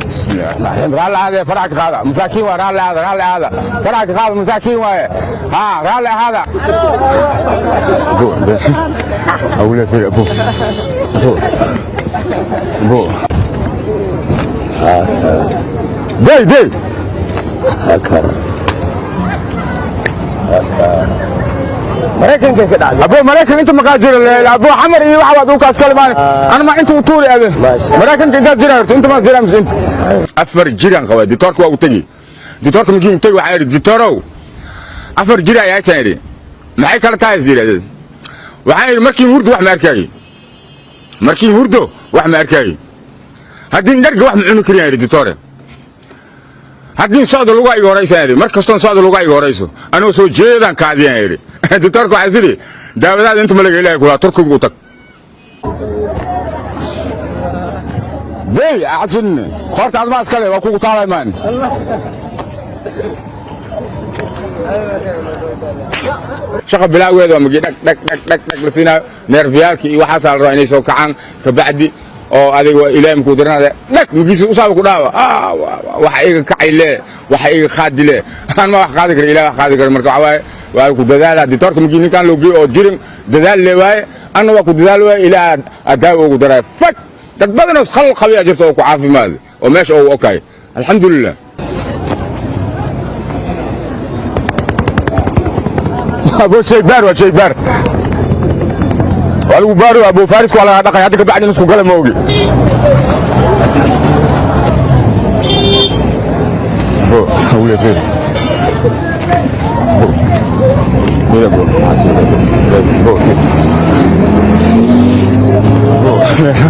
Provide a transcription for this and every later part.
بسم الله الرحمن الرحيم رالي هذا فرعك هذا مساكين ورالي هذا فرعك هذا مساكين ويا ها رالي هذا أولى في أبو دي مريكن كيف كده ابو مريكن انت مقاجر ابو حمر اي واحد ابو كاس كلمان انا ما انت وطولي ابي مريكن كده جيران انت ما جيران انت افر جيران قوي ديتورك waa u tagi dيتورك migi tagi waxa yiri dيتورو afar jira ayaa taayri maxay kala tahay diiradeen waxa yiri markii hurdo wax ma arkay markii hurdo wax ma arkay hadii dharga wax ma cuni kariyaa yiri dيتوري hadii socdo lagu ay horeysan yiri markastoon socdo lagu ay horeyso anoo soo jeedan kaadiyaan yiri دكتور كويسري داوداد انت ملك الهي كلها تركوا قوتك بي احسن خرت على الماسك لي وكو طالع مان شغل بلا ويد ومجي دك لسينا نيرفيالك اي waxaas la raaynay soo kacan ka bacdi oo adiga ilaahay ku dirnaa dak migi u saab ku dhaawa waxa iga kacayle waxa iga qaadile aan ma wax qaadi karo ilaahay qaadi karo marka waxa waa ku dadaal dictatorka migi kan loo geeyo oo jirin dadaal leeyahay anna waa ku dadaal way ilaa adaa ugu daray fak dad badan oo khal qabiya jirto oo ku caafimaad oo meesha oo okay alxamdulillah ابو شيبار والو بارو ابو فارس ولا دقي هذيك بعد نسكو قال موجي حولي فين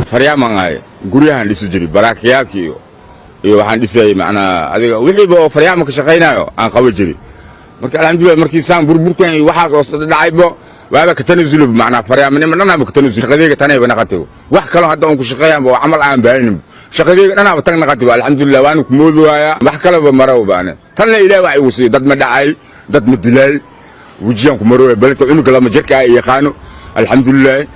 فريامان هاي غوريان ديسو جيري براكياكيو iyo waxaan dhisay macna adiga wixii boo faryaamo ka shaqeynaayo aan qabo jiri marka alxamdulillah markii saan burburkan waxa oo dhacaybo waaba ka tanazulu macna faryaamnimo dhanaba ka tanazulu shaqadayga tanay bana qatay wax kale hadda aan ku shaqeeyaan baa amal aan baahin shaqadayga dhanaba tagna qatay alxamdulillah waan ku moodaya wax kale ba maraw baana tan la ilaahay wax uu siiyay dad ma dhacay dad ma dilay وجيان كمروا بلدك إنه كلام جرك أي خانو الحمد لله